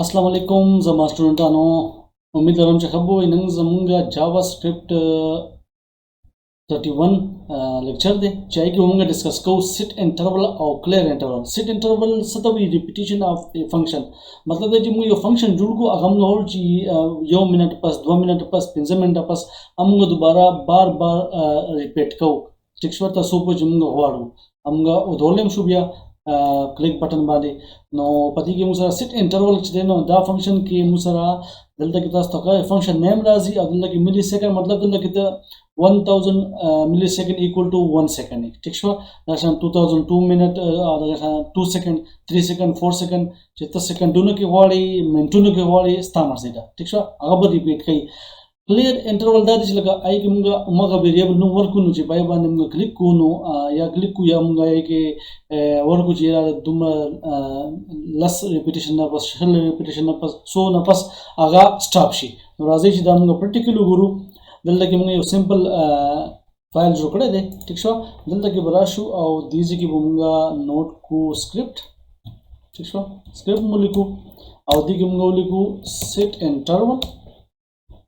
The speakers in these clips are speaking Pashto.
अस्सलाम वालेकुम जमा स्टूडेंटानो उम्मीद लरम چې خبو نن زمونږه JavaScript 31 लेक्चर दे چې کې موږ ډیسکس کوو set interval او clear interval set interval ستوي repetition of a function مطلب دا چې موږ یو فنکشن جوړ کو هغه موږ چې 1 منټ پس 2 منټ پس 15 منټ پس موږ دوباره بار بار ریپیټ کوو ټیک شو تاسو په چې موږ غواړو موږ ودولم شو بیا کلیک بٹن باندې نو پدې کې موږ سره set interval چې دی نو دا فنکشن کې موږ سره دلته کې تاسو ته فنکشن نیم راځي او دلته کې ملي سیکنډ مطلب دلته کې 1000 ملي سیکنډ equal to 1 second ٹھیک شو دا شان 2002 منټ او دا شان 2 سیکنډ 3 سیکنډ 4 سیکنډ چې تاسو سیکنډونو کې غواړي منټونو کې غواړي ستامر سي دا ټیک شو هغه به ریپیټ کوي clear interval دا چې لکه آی کې موږ ویریبل نو ورکو نو چې پای باندې موږ کلیک کو نو یا کلیک کو یا موږ آی کې ورکو چې دومره لس ریپیټیشن نه پس شل ریپیټیشن نه پس سو نه پس هغه سټاپ شي نو راځي چې دا موږ پرټیکولر ګورو دلته کې موږ یو سمپل فایل جوړ کړی دی ٹھیک شو دلته کې براشو او دیږي کې موږ نوٹ کو سکرپټ ٹھیک شو سکرپټ مو لیکو او دې کې موږ لیکو set interval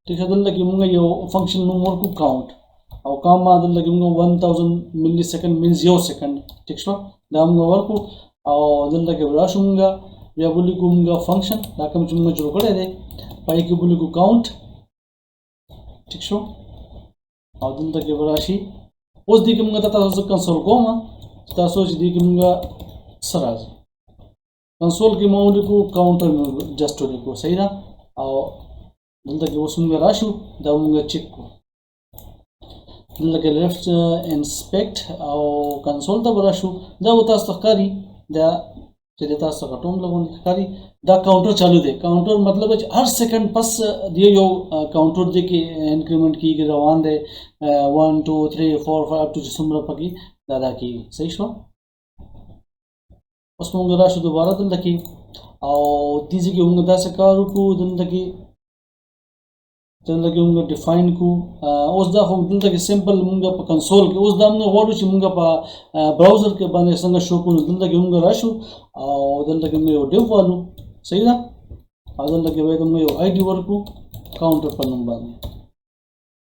ٹھیک ہے دلته کې موږ یو فنکشن نوم ورکو کاونټ او کام ما دلته کې موږ 1000 ملي سیکنډ مینز یو سیکنډ ٹھیک شو دا موږ ورکو او دلته کې راشو موږ بیا ولیکو موږ فنکشن دا کوم چې موږ جوړ کړی دی پای کې ولیکو کاونټ ٹھیک شو او دلته کې راشي اوس دې کې موږ تاسو کنسول کوم تاسو چې دې کې موږ سره کنسول کې موږ لیکو کاونټر جست لیکو صحیح ده او دلته کې اوس موږ راشو دا موږ چیک کو دلته کې لیفټ انسپیکټ او کنسول ته راشو دا تاسو ښکاری دا چې تاسو غټوم لګون ښکاری دا کاونټر چالو دی کاونټر مطلب چې هر سیکنډ پس دی یو کاونټر دی کې انکریمنٹ کیږي روان دی 1 2 3 4 5 ټو څومره پکې دا کیږي صحیح شو اوس موږ راشو دوباره دلته کې او دې ځکه موږ دا څه کار وکړو دلته کې موږ ډیفاین کو اوس دا هم دلته کې سمپل موږ په کنسول کې اوس دا موږ غواړو چې موږ په براوزر کې باندې څنګه شو کوو دلته کې موږ راشو او دلته کې موږ یو ډیو والو صحیح ده او دلته کې وایي موږ یو آی ډي ورکو کاونټر په نوم باندې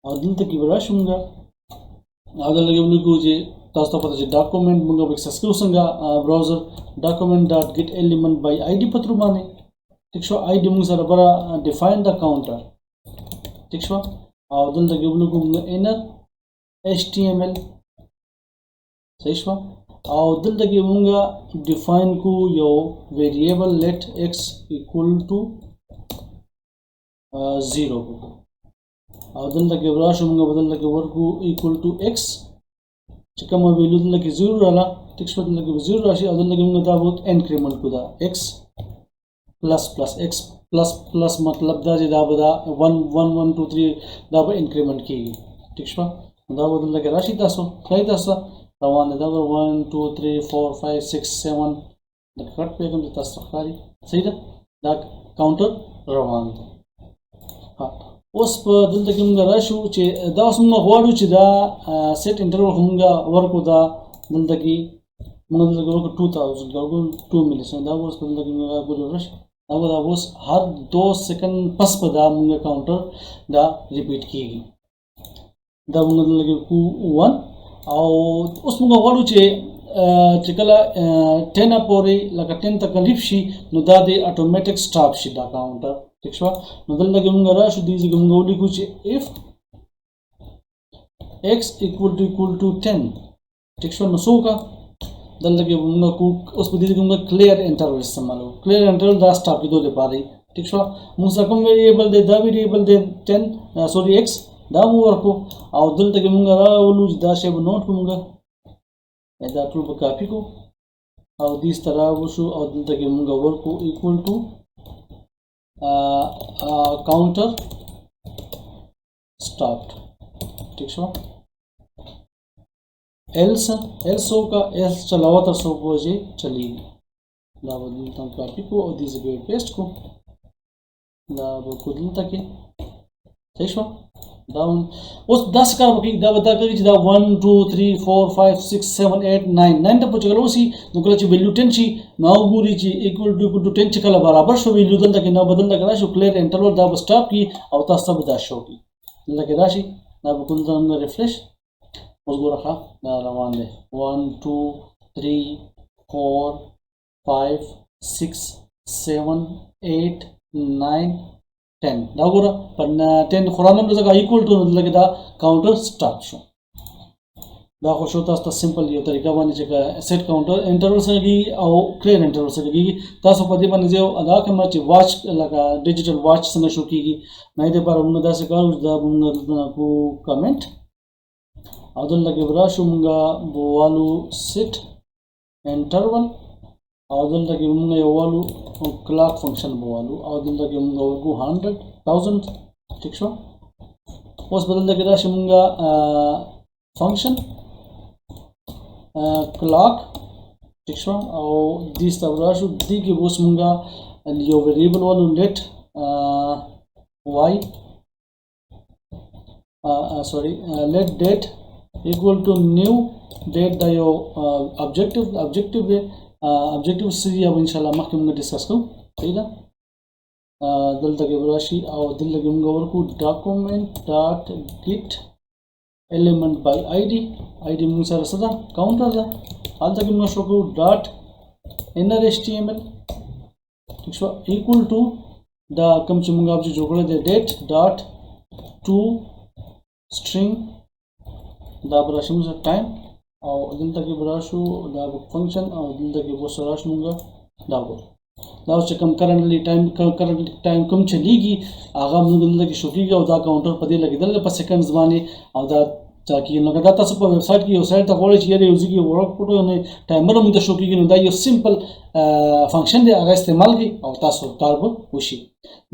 او دلته کې راشو موږ او دلته کې موږ چې تاسو ته پته چې ډاکومنٹ موږ اکسس کوو څنګه براوزر document.getElement by id په تر باندې ٹھیک شو آی ډي موږ سره برا ډیفاین دا کاونټر ٹھیک شو او دلته کې ولیکو inner html صحیح شو او دلته کې موږ ډیفاین کو یو ویریبل let x equal to 0 کو او دلته کې راشو موږ بدل کې ورکو equal to x چې کوم ویلیو دلته کې 0 رااله ټیک شو دلته کې 0 راشي او دلته کې موږ دا وخت انکریمنٹ کو دا x plus plus x plus plus مطلب دا چې دا به 1 1 1 2 3 دا به انکریمنٹ کیږي ٹھیک شو دا به دلته کې راشي تاسو خای تاسو روان دي دا 1 2 3 4 5 6 7 د کټ پیغام د تاسو ښکاری صحیح ده دا کاونټر روان دي ها اوس په دلته کې موږ راشو چې دا اوس موږ غواړو چې دا set interval موږ ورکو دا دلته کې موږ دلته ورکو 2000 دا 2 ملي سیکنډ دا اوس په دلته کې موږ غواړو راشي دا اوس هر 2 سیکنډ پس په دا موږ کاونټر دا ریپیټ کیږي دا موږ دلته کو 1 او اوس موږ غواړو چې کله 10 پورې لکه 10 تک لیف شي نو دا د اتوماتیک سټاپ شي دا کاونټر ٹھیک شو نو دلته موږ راشو دې ځکه موږ ولیکو چې if x equal to 10 ٹھیک شو نو څوکا دلته کې موږ کو اوس په دې کې موږ clear interval استعمالو clear interval دا سټاپ کېدو لپاره ٹھیک شو موږ کوم ویریبل دی دا ویریبل دی 10 سوري x دا مو ورکو او دلته کې موږ راولو دا شی به نوٹ کوم دا ټول په کاپی کو او دې ستاره وشو او دلته کې موږ ورکو equal to counter stopped ٹھیک شو else का else चलाओ तो सो पोजे चली ला बदल तम कॉपी को और दिस पे पेस्ट को ला वो खुद तक है सही show down اوس دا څه کار وکړي دا به دا کوي چې دا 1 2 3 4 5 6 7 8 9 9 ته پوهچ غلوسی نو کله چې ویلیو 10 شي نو ګوري چې equal to 10 چې کله برابر شو ویلیو دلته کې نو بدل لګا شو کلیر انټرول دا به سټاپ کی او تاسو به دا شو کی لکه دا شي دا به کوم ځای ریفریش اوس ګوره ښه دا روان دی 1 2 3 4 5 6 7 8 9 10 دا ګوره په 10 خورانم ځکه ایکوال ټو لکه دا کاونټر سٹارټ شو دا خو شو تاسو ته سمپل یو طریقه باندې چې سیټ کاونټر انټرول سره کی او کلیر انټرول سره کی تاسو په دې باندې یو ادا کوم چې واچ لکه ډیجیټل واچ څنګه شو کیږي نه دې پر موږ دا څه کارو دا موږ کو کمنٹ او دلته کې برا شو موږ بوالو سیټ انټرول او دلته کې موږ یو والو کلاک فنکشن بوالو او دلته کې موږ ورکو 100,000 ٹھیک شو اوس بدل کې راشي موږ فنکشن کلاک ٹھیک شو او دې ستورا شو دې کې اوس موږ یو ویریبل والو لیټ وای let date equal to new date دا یو objective دی objective سری अब इंशाल्लाह مخکې موږ ډیسکس کوو صحیح ده دلته کې راشي او دلته کې موږ ورکو document.get element by id موږ سره څه ده کاونټر ده هلته کې موږ شو کوو dot inner html ٹھیک شو equal to دا کوم چې موږ object جوړ کړی دی date dot to string دا براشي موږ ټایم او دلته کې براشو دا فنکشن او دلته کې وو سره شنوږ دا وو دا چې کوم کرنټلی ټایم کوم چلیږي هغه موږ دلته کې شو کیږي او دا کاونټر په دې لګیدل په سکندز باندې او دا تاکي نو دا تاسو په ویب سټ کې یو سایت ته غواړئ چې یو ځکه ورک پټو نه ټایمر موږ ته شو کیږي نو دا یو سمپل فنکشن دی هغه استعمال کی او تاسو کار به وشي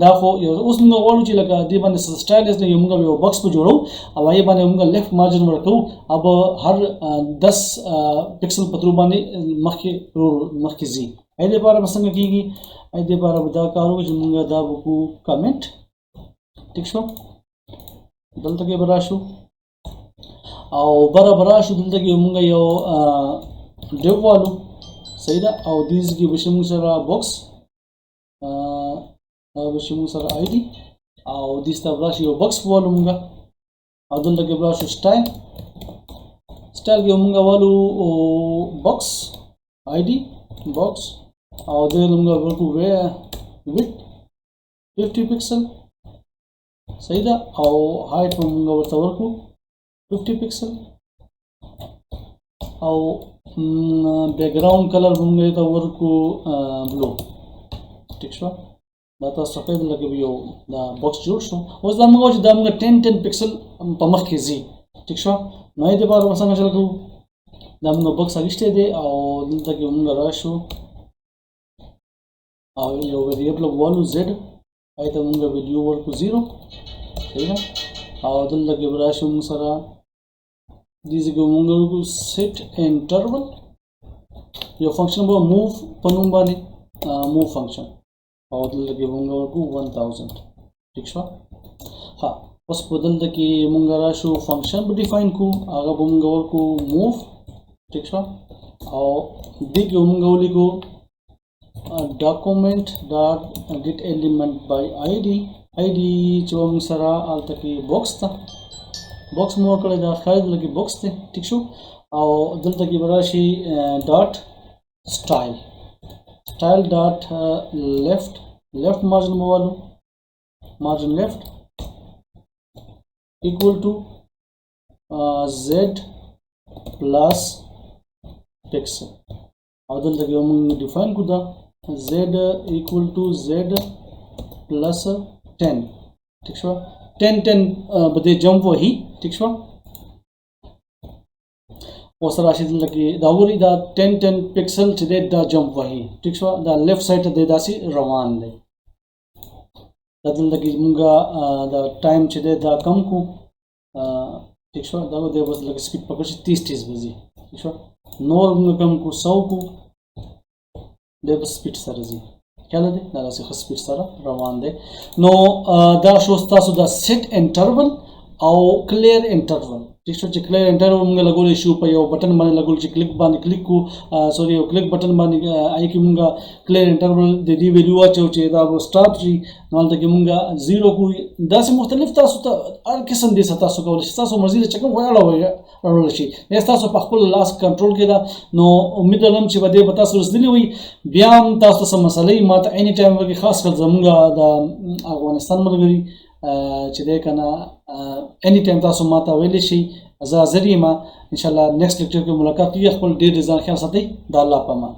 دا خو یو اوس موږ غواړو چې لکه دې باندې سټایل است یو موږ یو باکس په جوړو او یې باندې موږ لیفت مارجن ورکو اب هر 10 پکسل په تر باندې مخکې زی اې دې لپاره څنګه کیږي اې دې لپاره دا کارو چې موږ دا وکړو کمنٹ ٹھیک شو دلته کې براشو او برابر شو دلته کې موږ یو ډیو والو صحیح ده او دیز کې به موږ سره باکس او به موږ سره آی ډي او دیس ته براشي یو باکس والو موږ او دلته کې براشو سټایل کې موږ والو باکس آی ډي باکس او دې موږ ورکو ویت 50 پکسل صحیح ده او هایټ موږ ورته ورکو 50 پکسل او بیکګراوند کلر موږ ته ورکو بلو ٹھیک شو دا تاسو سفید لګوي یو دا باکس جوړ شو اوس دا موږ چې دا موږ 10 پکسل په مخ کې زی ٹھیک شو نو دې بار څنګه چل کوو دا موږ باکس اغشته دي او دلته کې موږ راشو او یو ویریبل والو زد ایته موږ ویډیو ورکو 0 صحیح ده او دلته کې راشو موږ سره دیز کې موږ ورکو set interval یو فنکشن به موو په نوم باندې موو فنکشن او دلته کې موږ ورکو 1000 ٹھیک شو ها اوس په دلته کې موږ راشو فنکشن به ډیفاین کو هغه به موږ ورکو موو ٹھیک شو او دې کې موږ ولیکو document.get element by id چې موږ سره الته کې باکس ته باکس مو کړی دا خاید لګي باکس ته ٹھیک شو او دلته کې براشي ډاٹ سټایل ډاٹ لیفت مارجن موالو مارجن لیفت equal to z plus pixel او دلته کې موږ ډیفاین کو دا z equal to z plus 10 ٹھیک شو 10 بده جمپ وهي ٹھیک شو اوس راشي دلته کې دا وری دا 10 پکسل چې دا جمپ وهي ٹھیک شو دا لیفت سایډ ته داسي روان دی دا دلته کې موږ دا ټایم چې دا کم کو ٹھیک شو دا د بس لګ سپیډ پکړ شي 30 بزي ٹھیک شو نور موږ کم کو 100 کو د بس سپیډ سره زی کله دی دا سه سپیډ سره روان دی نو دا شو تاسو دا set interval او clear interval ٹھیک شو چې clear interval موږ لګولې شو په یو بټن باندې لګول چې کلیک باندې کلیک کو سوري یو کلیک بټن باندې آی کې موږ clear interval د دې ویلیو اچو چې دا به سٹاپ شي نو ته کې موږ 0 کو داسې مختلف تاسو ته هر قسم دي تاسو کولای شئ تاسو مرزي چې کوم وایاله شي تاسو په خپل لاس کنټرول کې دا نو امید لرم چې بده به تاسو رسېدلی وي بیا هم تاسو سم مسلې ماته اني ټایم کې خاص کر زموږ د افغانستان مرګري چې دا کنه اني ټایم تاسو ماته ویلی شي زه حاضر یم ان شاء الله نیکسټ لیکچر کې ملاقات کیږي خپل ډیر ځان خیال ساتئ د الله پامان